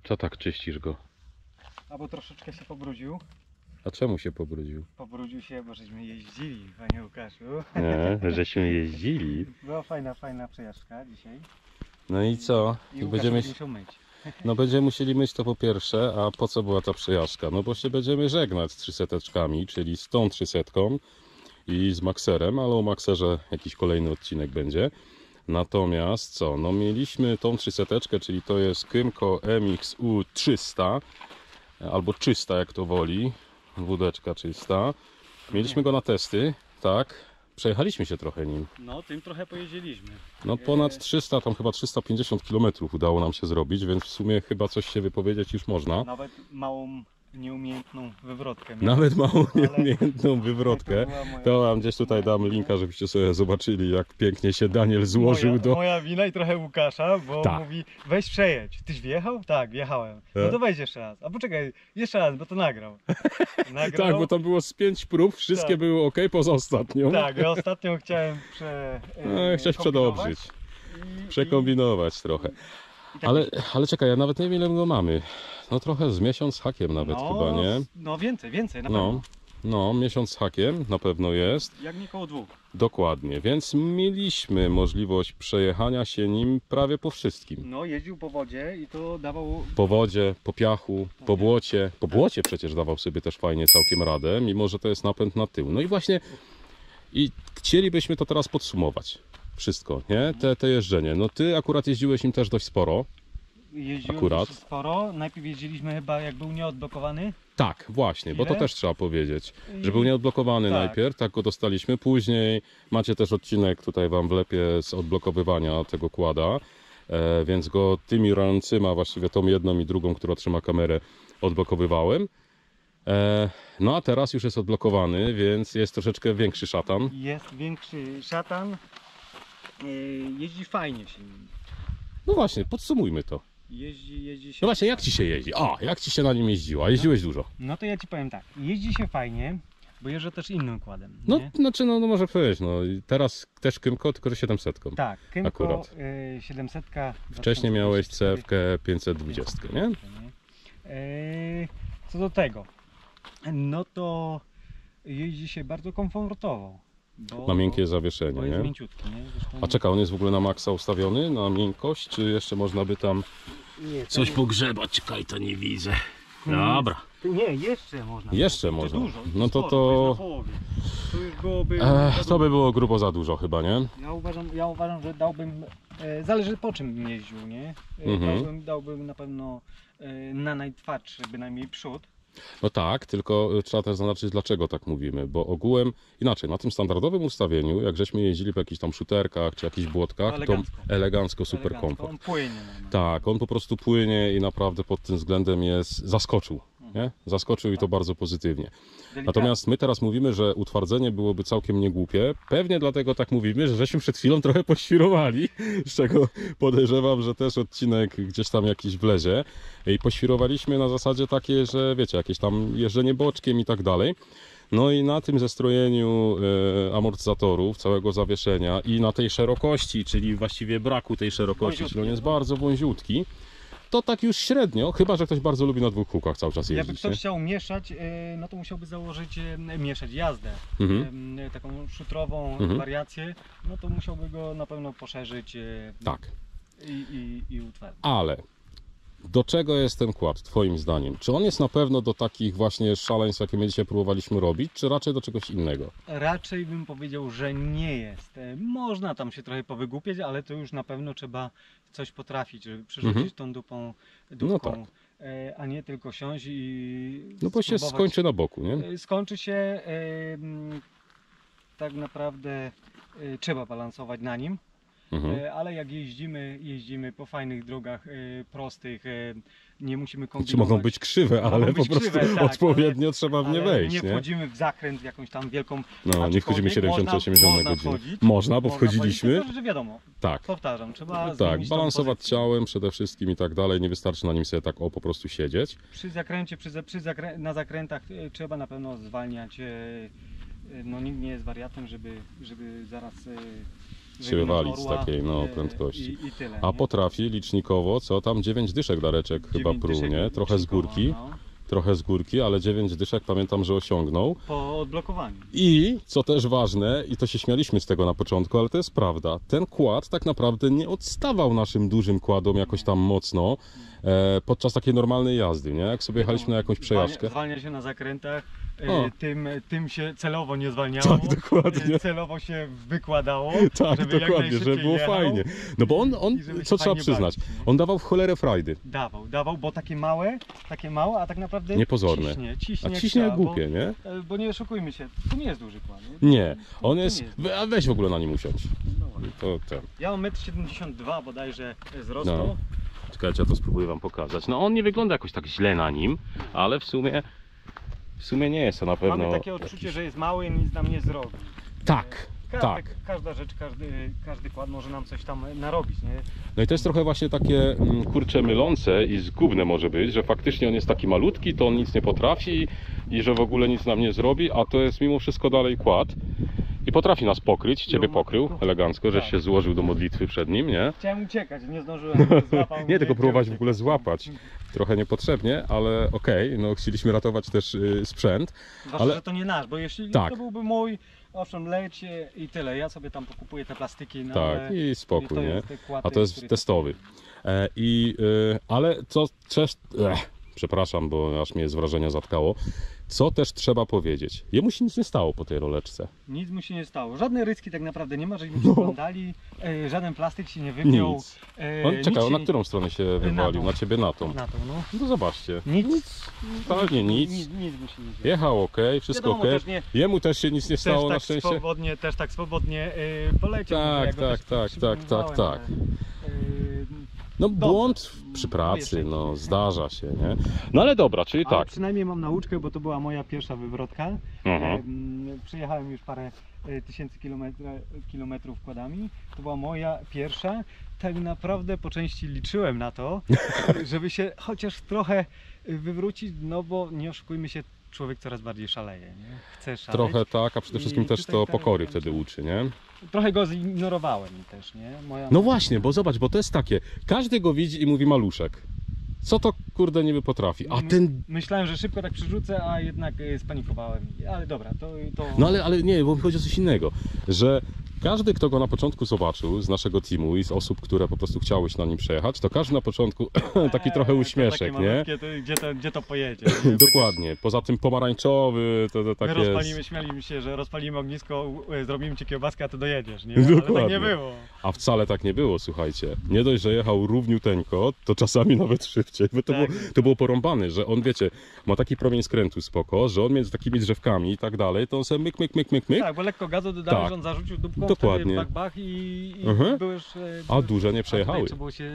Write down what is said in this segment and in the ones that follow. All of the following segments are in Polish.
Co tak czyścisz go? Albo troszeczkę się pobrudził. A czemu się pobrudził? Pobrudził się, bo żeśmy jeździli, panie Łukaszu. Nie, żeśmy jeździli. Była fajna przejażdżka dzisiaj. No i co? I I Łukasz będziemy, będzie musiał myć. no będziemy musieli myć to po pierwsze, a po co była ta przejażdżka? No bo się będziemy żegnać z 300-czkami, czyli z tą 300 i z Maxerem, ale o Maxerze jakiś kolejny odcinek będzie. Natomiast co? No mieliśmy tą 300, czyli to jest Kymco MXU 300 albo 300 jak to woli, wódeczka czysta. Mieliśmy go na testy, tak. Przejechaliśmy się trochę nim. No, tym trochę pojeździliśmy. No ponad 300, tam chyba 350 km udało nam się zrobić, więc w sumie chyba coś się wypowiedzieć już można. Nawet małą, nieumiejętną wywrotkę. Nawet małą, Ale- nieumiejętną wywrotkę. To była moja- To wam gdzieś tutaj dam linka, żebyście sobie zobaczyli, jak pięknie się Daniel złożył moja, do... moja wina i trochę Łukasza, bo Tak. mówi weź przejedź. Tyś wjechał? Tak, wjechałem. No to wejdź jeszcze raz. A poczekaj, jeszcze raz, bo to nagrał. Nagrał. Tak, bo tam było z 5 prób, wszystkie Tak. były ok, poza ostatnią. Tak, ja ostatnio chciałem Chciałeś przedobrzyć, przekombinować trochę. tak Ale czekaj, ja nawet nie wiem, ile go mamy. No trochę z miesiąc z hakiem nawet chyba, nie? No więcej na pewno. No, miesiąc z hakiem na pewno jest. Jak nie koło 2. Dokładnie, więc mieliśmy możliwość przejechania się nim prawie po wszystkim. No jeździł po wodzie i to dawał... Po wodzie, po piachu, po błocie. Po błocie przecież dawał sobie też fajnie całkiem radę, mimo że to jest napęd na tył. No i właśnie i chcielibyśmy to teraz podsumować. Wszystko, nie? Te jeżdżenie. No ty akurat jeździłeś im też dość sporo. Jeździłem Akurat. dość sporo. Najpierw jeździliśmy chyba jak był nieodblokowany. Tak, właśnie, bo to Ile? też trzeba powiedzieć, I- że był nieodblokowany tak. najpierw, tak go dostaliśmy, później macie też odcinek tutaj wam wlepie z odblokowywania tego kłada, więc go tymi ręcyma, właściwie tą jedną i drugą, która trzyma kamerę, odblokowywałem. No a teraz już jest odblokowany, więc jest troszeczkę większy szatan. Jest większy szatan. Jeździ fajnie się nim. No właśnie, podsumujmy to. Jeździ się... No właśnie, jak ci się jeździ? Jak ci się na nim jeździło? A jeździłeś dużo? No to ja ci powiem tak. Jeździ się fajnie, bo jeżdżę też innym kładem. No, Nie? znaczy, no może powiedzieć, no i teraz też Kymco, tylko że 700. Tak, Kymco Akurat. 700. Wcześniej miałeś CF-kę 520, nie? Co do tego, no to jeździ się bardzo komfortowo. Bo, Ma miękkie zawieszenie, bo jest nie? mięciutki, nie? Zresztą... A czekaj, on jest w ogóle na maksa ustawiony, na miękkość, czy jeszcze można by tam Nie, coś to pogrzebać? Czekaj, to nie widzę. Hmm. Dobra. nie, jeszcze można. Jeszcze To można. Dużo, No to sporo, to- jest na połowie. To już byłoby... To by było grubo za dużo chyba, nie? Ja uważam, że dałbym... Zależy po czym jeździł, nie? Dałbym na pewno na najtwardszy bynajmniej przód. No tak, tylko trzeba też zaznaczyć, dlaczego tak mówimy, bo ogółem inaczej, na tym standardowym ustawieniu, jak żeśmy jeździli po jakichś tam shooterkach czy jakichś błotkach, Elegancko. to elegancko, super Elegancko, komfort. On płynie normalnie. Tak, on po prostu płynie i naprawdę pod tym względem zaskoczył, nie? Zaskoczył i to bardzo pozytywnie. Delikatnie. Natomiast my teraz mówimy, że utwardzenie byłoby całkiem niegłupie. Pewnie dlatego tak mówimy, że żeśmy przed chwilą trochę poświrowali, z czego podejrzewam, że też odcinek gdzieś tam jakiś wlezie. I poświrowaliśmy na zasadzie takiej, że wiecie, jakieś tam jeżdżenie boczkiem i tak dalej. No i na tym zestrojeniu amortyzatorów, całego zawieszenia i na tej szerokości, czyli właściwie braku tej szerokości, Wąziutki, czyli on jest no. bardzo wąziutki, to tak już średnio, chyba że ktoś bardzo lubi na dwóch kółkach cały czas Jakby jeździć. ktoś Nie? chciał mieszać, no to musiałby założyć mieszać jazdę, taką szutrową wariację, no to musiałby go na pewno poszerzyć Tak. i utwardzić. Ale do czego jest ten kład, twoim zdaniem? Czy on jest na pewno do takich właśnie szaleństw, jakie my dzisiaj próbowaliśmy robić, czy raczej do czegoś innego? Raczej bym powiedział, że nie jest. Można tam się trochę powygłupieć, ale to już na pewno trzeba coś potrafić, żeby przerzucić tą dupką, No tak. a nie tylko siąść i No bo się spróbować. skończy na boku, nie? Skończy się, tak naprawdę trzeba balansować na nim, ale jak jeździmy po fajnych drogach prostych, nie musimy kombinować. Czy mogą być krzywe, Mogą ale być po prostu krzywe, tak, odpowiednio trzeba w nie ale wejść, nie nie? wchodzimy w zakręt jakąś tam wielką. No, nie wchodzimy 70-80 na godzinę. Wchodzić, Można, bo wchodziliśmy. Wchodzić, tylko, że wiadomo, Tak. powtarzam, trzeba Tak, zmienić tą balansować pozycję. ciałem przede wszystkim i tak dalej. Nie wystarczy na nim sobie tak po prostu siedzieć. Przy zakręcie, na zakrętach trzeba na pewno zwalniać. No nikt nie jest wariatem, żeby zaraz się wywalić z takiej prędkości. I tyle, A nie? potrafi licznikowo, co tam 9 dyszek Dareczek chyba 9 pruł, dyszek nie? Trochę z licznikowo, górki. no. Trochę z górki, ale 9 dyszek pamiętam, że osiągnął. Po odblokowaniu. I co też ważne, i to się śmialiśmy z tego na początku, ale to jest prawda, ten kład tak naprawdę nie odstawał naszym dużym kładom jakoś tam mocno podczas takiej normalnej jazdy, nie? Jak sobie jechaliśmy na jakąś przejażdżkę. Zwalnia się na zakrętach, O. tym się celowo nie zwalniało. Tak, dokładnie. Celowo się wykładało. Tak, żeby jak dokładnie, żeby najszybciej było jechał fajnie. No bo on i żeby się co trzeba fajnie przyznać, bawić, nie? on dawał w cholerę frajdy. Dawał, bo takie małe, a tak naprawdę Niepozorne. ciśnie A ciśnie jak trzeba, głupie, nie? Bo nie oszukujmy się, to nie jest duży kład. Nie, Nie, on to jest... nie jest. A weź w ogóle na nim usiądź. No właśnie. To ten. Ja mam 1,72 m bodajże wzrostu. No. Czekajcie, ja to spróbuję wam pokazać. No on nie wygląda jakoś tak źle na nim, ale w sumie nie jest to na pewno... Mamy takie odczucie, że jest mały i nic nam nie zrobi. Tak, tak. Każda rzecz, każdy kład może nam coś tam narobić, nie? No i to jest trochę właśnie takie kurcze mylące i zgubne może być, że faktycznie on jest taki malutki, to on nic nie potrafi i że w ogóle nic nam nie zrobi, a to jest mimo wszystko dalej kład i potrafi nas pokryć, ciebie pokrył elegancko, żeś się złożył do modlitwy przed nim, nie? Chciałem uciekać, nie zdążyłem, złapał Nie, mnie, tylko próbować w chciałem ogóle uciekać. złapać. Trochę niepotrzebnie, ale okej, no chcieliśmy ratować też sprzęt. Zwłaszcza, ale- że to nie nasz, bo jeśli Tak. to byłby mój, owszem, lecie i tyle, ja sobie tam pokupuję te plastiki, no Tak, ale i spokój, to nie? jest kład, A to jest który- testowy. Ale co też... Przepraszam, bo aż mnie z wrażenia zatkało. Co też trzeba powiedzieć? Jemu się nic nie stało po tej roleczce. Nic mu się nie stało, żadne ryski tak naprawdę nie ma, żeśmy No. przyglądali, żaden plastik się nie wypiął. Nic. On nic czekał, się na nie- którą stronę się wywalił? tą. Na ciebie na tą. Na to, no. No zobaczcie. Nic. Totalnie nic. Nic mu się nie dzieje. Jechał ok, wszystko Wiadomo, ok. też nie- Jemu też się nic nie stało na szczęście. Też tak swobodnie poleciał. Tak, ja go tak, też tak, przypilnowałem, tak. ale, No Dobra. błąd przy pracy, no zdarza się, nie? No ale dobra, czyli ale tak. przynajmniej mam nauczkę, bo to była moja pierwsza wywrotka. Mhm. Przejechałem już parę tysięcy kilometrów kładami. To była moja pierwsza. Tak naprawdę po części liczyłem na to, żeby się chociaż trochę wywrócić, no bo nie oszukujmy się, człowiek coraz bardziej szaleje, nie? Chce szaleć. Trochę tak, a przede wszystkim I też tutaj to teraz pokory tam wtedy się- uczy, nie? Trochę go zignorowałem też, nie? No właśnie, bo zobacz, bo to jest takie, każdy go widzi i mówi maluszek. Co to kurde niby potrafi? A ten... Myślałem, że szybko tak przerzucę, a jednak spanikowałem. Ale dobra, to... No ale nie, bo mi chodzi o coś innego, że każdy, kto go na początku zobaczył z naszego teamu i z osób, które po prostu chciały się na nim przejechać, to każdy na początku taki trochę to uśmieszek, takie nie? malutkie, to gdzie to pojedzie? Nie? Dokładnie. Poza tym pomarańczowy, to My tak rozpalimy, jest. śmialiśmy się, że rozpalimy ognisko, zrobimy ci kiełbaskę, a ty dojedziesz, nie? Dokładnie. Ale tak nie było. A wcale tak nie było, słuchajcie. Nie dość, że jechał równiuteńko, to czasami nawet szybciej, bo Tak. to było porąbane, że on, wiecie, ma taki promień skrętu spoko, że on między takimi drzewkami i tak dalej, to on sobie myk. Tak, bo lekko gazu dodałem, Tak. że on zarzucił dupką, Dokładnie. wtedy bach i Mhm. byłeś... A duże nie przejechały. Trzeba było się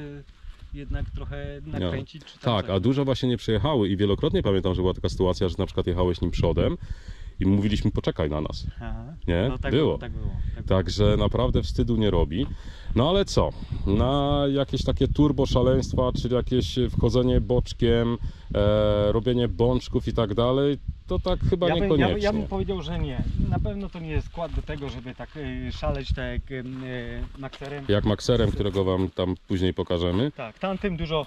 jednak trochę nakręcić. Czy tam Tak, coś. a duże właśnie nie przejechały i wielokrotnie pamiętam, że była taka sytuacja, że na przykład jechałeś nim przodem i mówiliśmy poczekaj na nas. Aha. Nie? No, tak Było. Tak było. Także naprawdę wstydu nie robi. No ale co? Na jakieś takie turbo szaleństwa, czyli jakieś wchodzenie boczkiem, robienie bączków i tak dalej, to tak chyba niekoniecznie. Ja bym powiedział, że nie. Na pewno to nie jest skład do tego, żeby tak szaleć tak jak Maxerem. Jak Maxerem, którego wam tam później pokażemy. Tak, tamtym dużo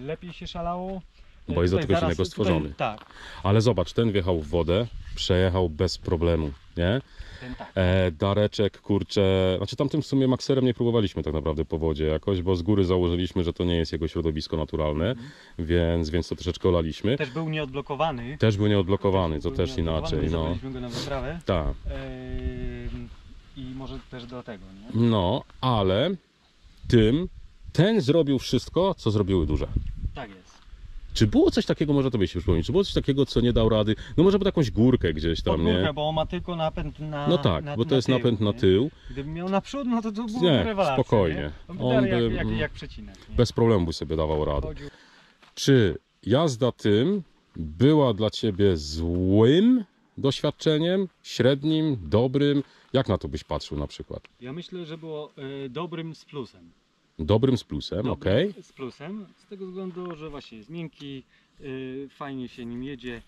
lepiej się szalało. Bo jest do Tutaj czegoś zaraz- innego stworzony. Tutaj, tak, Ale zobacz, ten wjechał w wodę, przejechał bez problemu, nie? ten tak. Dareczek, kurczę, znaczy tamtym w sumie Maxerem nie próbowaliśmy tak naprawdę po wodzie jakoś, bo z góry założyliśmy, że to nie jest jego środowisko naturalne, więc to troszeczkę olaliśmy. Też był nieodblokowany. Też był nieodblokowany, to Był też nieodblokowany, inaczej, no. Zabraliśmy go na wyprawę. Tak, I może też do tego, nie? no, ale ten zrobił wszystko, co zrobiły duże. Tak jest. Czy było coś takiego, może tobie się przypomnieć, czy było coś takiego, co nie dał rady? No może pod jakąś górkę gdzieś tam, Pod górkę, nie? bo on ma tylko napęd na No tak, bo to jest tył, napęd na nie? tył, Gdyby miał naprzód, no to było Nie, rewelacja. spokojnie. Nie? On by On dalej by, jak przecinek. Nie? bez problemu by sobie dawał radę. Chodził- Czy jazda tym była dla ciebie złym doświadczeniem, średnim, dobrym? Jak na to byś patrzył na przykład? Ja myślę, że było dobrym z plusem. Dobrym z plusem, okej. Dobrym z plusem, z tego względu, że właśnie jest miękki, fajnie się nim jedzie,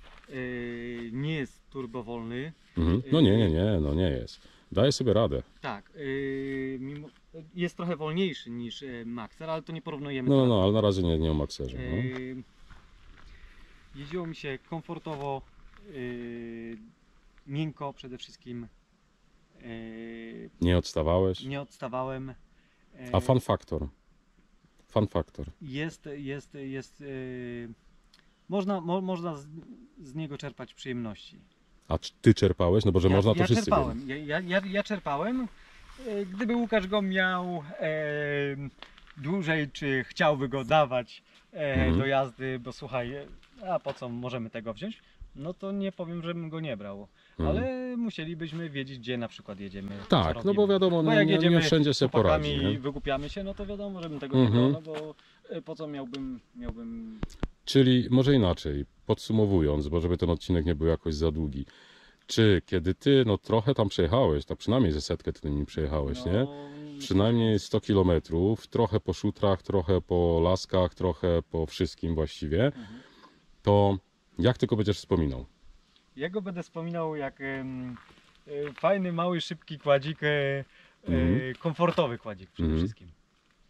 nie jest turbowolny. Mhm. No nie, no nie jest. Daje sobie radę. Tak, jest trochę wolniejszy niż Maxer, ale to nie porównujemy. No, ale na razie nie o Maxerze. No. Jeździło mi się komfortowo, miękko przede wszystkim. Nie odstawałeś? Nie odstawałem. A fun factor? Fun factor. Można z niego czerpać przyjemności. A ty czerpałeś? No bo że można, to wszyscy czerpałem. wiemy. Ja czerpałem. Gdyby Łukasz go miał dłużej, czy chciałby go dawać do jazdy, bo słuchaj, a po co możemy tego wziąć? No to nie powiem, żebym go nie brał. Ale musielibyśmy wiedzieć, gdzie na przykład jedziemy. Tak, no bo wiadomo, bo jak nie wszędzie się poradzi. I wygłupiamy się, no to wiadomo, żebym tego nie brał, no bo po co miałbym... Czyli może inaczej, podsumowując, bo żeby ten odcinek nie był jakoś za długi. Czy kiedy ty trochę tam przejechałeś, tak przynajmniej ze setkę ty nim przejechałeś, nie? Przynajmniej 100 km, trochę po szutrach, trochę po laskach, trochę po wszystkim właściwie, to jak ty go będziesz wspominał? Ja go będę wspominał jak fajny, mały, szybki kładzik, komfortowy kładzik przede wszystkim.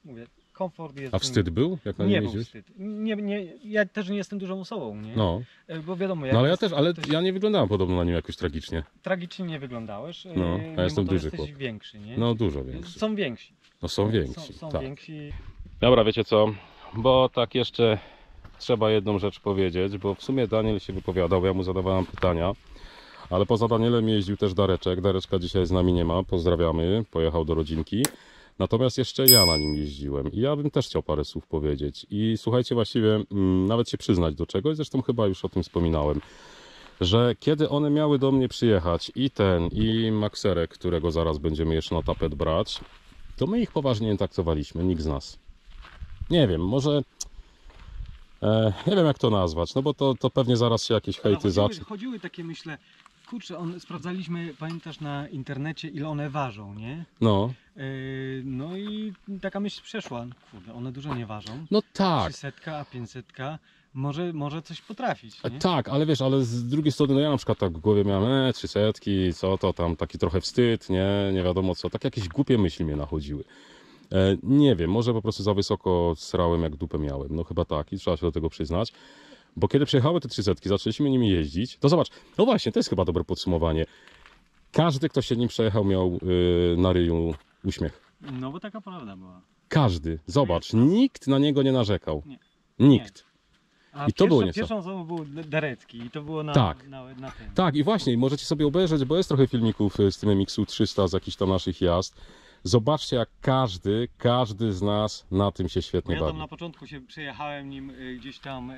Mówię, komfort jest... A wstyd był, jak na nim jeździłeś? Nie był wstyd. Ja też nie jestem dużą osobą, nie? No. Bo wiadomo... No ale ja też, ja nie wyglądałem podobno na nim jakoś tragicznie. Tragicznie nie wyglądałeś, no, a jestem duży jesteś chłop. większy, nie? No dużo większy. Są więksi. No są więksi, Są tak. więksi. Dobra, wiecie co, bo tak jeszcze trzeba jedną rzecz powiedzieć, bo w sumie Daniel się wypowiadał, ja mu zadawałem pytania, ale poza Danielem jeździł też Dareczek. Dareczka dzisiaj z nami nie ma, pozdrawiamy, pojechał do rodzinki. Natomiast jeszcze ja na nim jeździłem i ja bym też chciał parę słów powiedzieć. I słuchajcie, właściwie nawet się przyznać do czegoś, zresztą chyba już o tym wspominałem, że kiedy one miały do mnie przyjechać, i Maxerek, którego zaraz będziemy jeszcze na tapet brać, to my ich poważnie nie traktowaliśmy, nikt z nas. Nie wiem, może... nie wiem jak to nazwać, no bo to pewnie zaraz się jakieś hejty zaczną. Chodziły takie, myślę, kurczę, sprawdzaliśmy, pamiętasz, na internecie, ile one ważą, nie? No. No i taka myśl przeszła, kurde, one dużo nie ważą. No tak. 300, a 500 może coś potrafić, nie? Tak, ale wiesz, ale z drugiej strony, no ja na przykład tak w głowie miałem, 300, co to tam, taki trochę wstyd, nie wiadomo co, tak jakieś głupie myśli mnie nachodziły. Nie wiem, może po prostu za wysoko srałem, jak dupę miałem, no chyba tak i trzeba się do tego przyznać. Bo kiedy przyjechały te 300, zaczęliśmy nimi jeździć, to zobacz, no właśnie, to jest chyba dobre podsumowanie. Każdy, kto się nim przejechał, miał na ryju uśmiech. No bo taka prawda była. Każdy, zobacz, nikt na niego nie narzekał. Nie. Nikt. A I to było nieco. Pierwszą osobą był Darecki i to było na tym. Tak, i właśnie, możecie sobie obejrzeć, bo jest trochę filmików z tym MX-u 300, z jakichś tam naszych jazd. Zobaczcie, jak każdy z nas na tym się świetnie Ja bawi. tam na początku się przejechałem nim gdzieś tam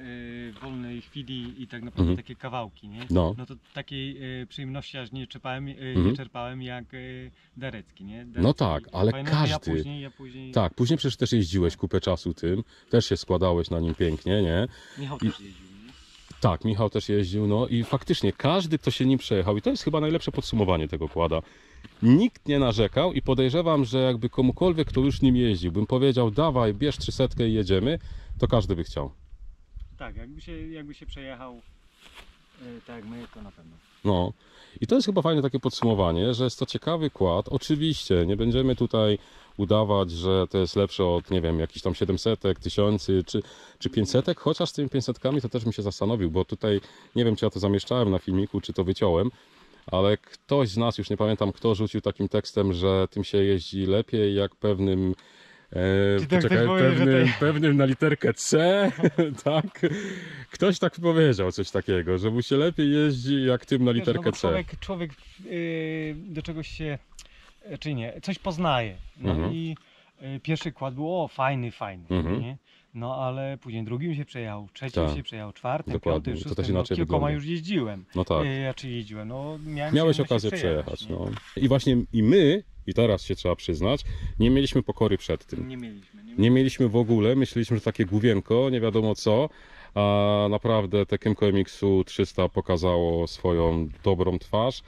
w wolnej chwili i tak naprawdę takie kawałki, nie? No. No to takiej przyjemności aż nie czerpałem jak Darecki, nie? Darecki, No tak, ale pamiętam, każdy. Ja później... Tak, później przecież też jeździłeś kupę czasu tym, też się składałeś na nim pięknie, nie? Michał też jeździł, nie? Tak, Michał też jeździł, no i faktycznie każdy, kto się nim przejechał, i to jest chyba najlepsze podsumowanie tego kłada, nikt nie narzekał i podejrzewam, że jakby komukolwiek, kto już nim jeździł, bym powiedział, dawaj, bierz 300 i jedziemy, to każdy by chciał. Tak, jakby się przejechał tak jak my, to na pewno. No i to jest chyba fajne takie podsumowanie, że jest to ciekawy kład. Oczywiście nie będziemy tutaj udawać, że to jest lepsze od, nie wiem, jakichś tam 700, 1000 czy 500, chociaż z tymi 500 to też bym się zastanowił, bo tutaj nie wiem, czy ja to zamieszczałem na filmiku, czy to wyciąłem, ale ktoś z nas, już nie pamiętam kto, rzucił takim tekstem, że tym się jeździ lepiej jak pewnym pewnym na literkę C, tak? Ktoś tak powiedział coś takiego, że mu się lepiej jeździ jak tym na literkę C. Człowiek do czegoś się, czy nie, coś poznaje. No i pierwszy kład był fajny, nie? No ale później drugim się przejechał, trzecim się przejechał, czwartym, piątym, szóstym, to też inaczej kilkoma wygląda. już jeździłem. No tak. Jeździłem, no miałeś okazję przejechać. No. I właśnie i my, i teraz się trzeba przyznać, nie mieliśmy pokory przed tym. Nie mieliśmy w ogóle, myśleliśmy, że takie główienko, nie wiadomo co, a naprawdę Tekemco MX-u 300 pokazało swoją dobrą twarz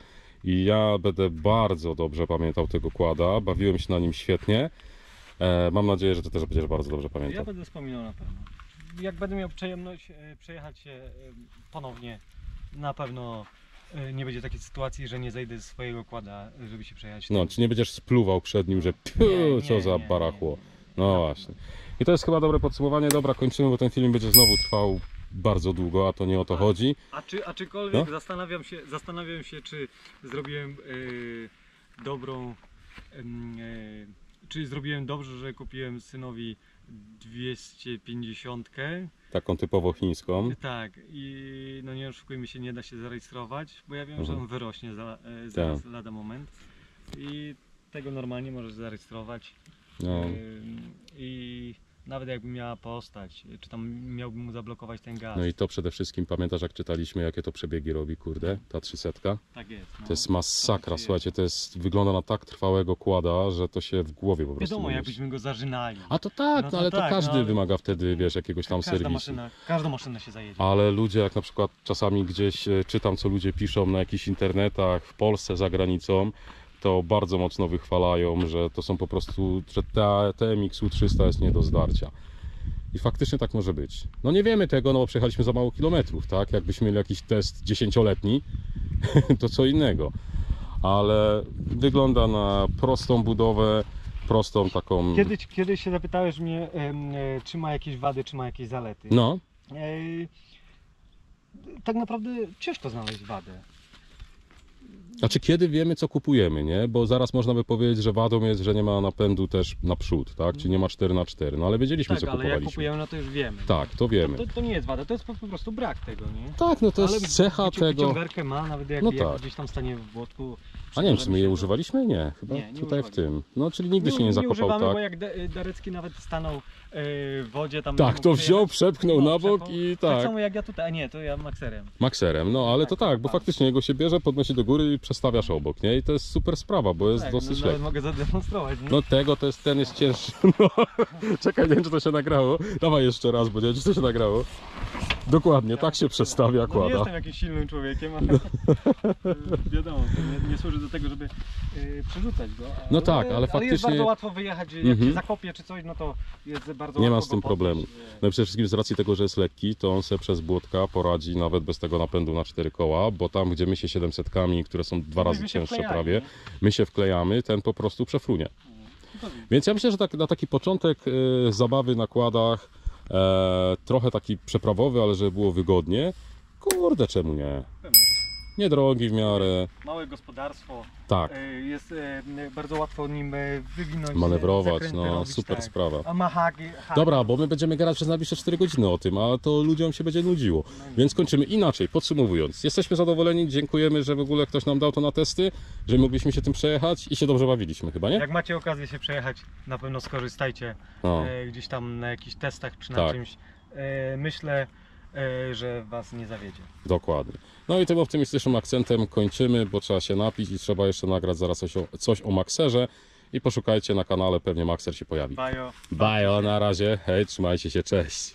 i ja będę bardzo dobrze pamiętał tego kłada, bawiłem się na nim świetnie. Mam nadzieję, że ty też będziesz bardzo dobrze pamiętał. Ja będę wspominał na pewno. Jak będę miał przyjemność przejechać się ponownie, na pewno nie będzie takiej sytuacji, że nie zejdę ze swojego kłada, żeby się przejechać. No, czy nie będziesz spluwał przed nim, że co za barachło. No właśnie. I to jest chyba dobre podsumowanie. Dobra, kończymy, bo ten film będzie znowu trwał bardzo długo, a to nie o to chodzi. Aczkolwiek No? zastanawiam się, czy zrobiłem dobrą, czy zrobiłem dobrze, że kupiłem synowi 250. Taką typowo chińską. Tak, i no nie oszukujmy się, nie da się zarejestrować, bo ja wiem, że on wyrośnie lada moment. I tego normalnie możesz zarejestrować. No. I nawet jakby miała postać, czy tam miałbym mu zablokować ten gaz. No i to przede wszystkim, pamiętasz jak czytaliśmy, jakie to przebiegi robi, kurde, ta 300? Tak jest. No. To jest masakra, słuchajcie, to jest, wygląda na tak trwałego kłada, że to się w głowie po prostu Wiadomo, nie jakbyśmy go zażynali. A to tak, No no to ale to tak, każdy no ale- wymaga wtedy, wiesz, jakiegoś tam serwisu. Każda maszyna się zajedzie. Ale ludzie, jak na przykład czasami gdzieś czytam, co ludzie piszą na jakichś internetach, w Polsce, za granicą, to bardzo mocno wychwalają, że to są po prostu, że TMX-u 300 jest nie do zdarcia. I faktycznie tak może być. No nie wiemy tego, no bo przejechaliśmy za mało kilometrów, tak? Jakbyśmy mieli jakiś test 10-letni, to co innego. Ale wygląda na prostą budowę, prostą taką... Kiedyś się zapytałeś mnie, czy ma jakieś wady, czy ma jakieś zalety. No, Tak naprawdę ciężko znaleźć wadę. znaczy kiedy wiemy, co kupujemy, nie? Bo zaraz można by powiedzieć, że wadą jest, że nie ma napędu też naprzód, tak? Czy nie ma 4x4, no ale wiedzieliśmy, Tak, co ale jak kupowaliśmy. kupujemy, no to już wiemy. Tak, to wiemy. To nie jest wada, to jest po prostu brak tego, nie? Tak, no to Ale jest cecha tego... wyciągarkę ma, nawet jak, No jak tak. gdzieś tam stanie w błotku. A nie wiem, czy my przydarza je mi się używaliśmy? Nie, chyba Nie, nie tutaj w używaliśmy. tym. No, czyli nigdy się nie zakopał, używamy, tak? bo jak Darecki nawet stanął w wodzie tam... Tak, mógł to wziął, przejechać. przepchnął No, na bok przepchnął. i Tak tak. samo jak ja tutaj, a nie, to ja makserem. Makserem, no ale to tak, bo tak. faktycznie jego się bierze, podnosi do góry i przestawiasz obok, nie? I to jest super sprawa, bo jest Tak, dosyć nawet lekko. mogę zademonstrować, nie? No tego to jest, ten jest cięższy. No. Czekaj, nie wiem, czy to się nagrało. Dawaj jeszcze raz, bo nie wiem, czy to się nagrało. Dokładnie, tak się przestawia, No nie kłada. jestem jakimś silnym człowiekiem, ale wiadomo, to nie służy do tego, żeby przerzucać go. No tak, ale jest faktycznie- bardzo łatwo wyjechać, jak się zakopie czy coś, no to jest bardzo Nie łatwo ma z tym go podnieść. problemu. No i przede wszystkim z racji tego, że jest lekki, to on se przez błótka poradzi nawet bez tego napędu na 4 koła, bo tam, gdzie my się 700-kami, które są 2 razy Myśmy się cięższe wklejali, prawie, nie? my się wklejamy, ten po prostu przefrunie. No to Więc ja myślę, że tak, na taki początek zabawy na kładach, trochę taki przeprawowy, ale żeby było wygodnie, kurde, czemu nie? pewnie. Niedrogi w miarę, Małe gospodarstwo, tak, jest bardzo łatwo nim wywinąć, manewrować, zakręty no robić, super tak. sprawa. A ma hagi. Dobra, bo my będziemy gadać przez najbliższe 4 godziny o tym, a to ludziom się będzie nudziło. Więc kończymy inaczej, podsumowując. Jesteśmy zadowoleni, dziękujemy, że w ogóle ktoś nam dał to na testy, że mogliśmy się tym przejechać i się dobrze bawiliśmy chyba, nie? Jak macie okazję się przejechać, na pewno skorzystajcie No. gdzieś tam na jakichś testach czy na Tak. czymś. Myślę, że Was nie zawiedzie. Dokładnie. No i tym optymistycznym akcentem kończymy, bo trzeba się napić i trzeba jeszcze nagrać zaraz coś o Maxerze i poszukajcie na kanale, pewnie Maxer się pojawi. Bajo. Bajo, na razie, hej, trzymajcie się, cześć.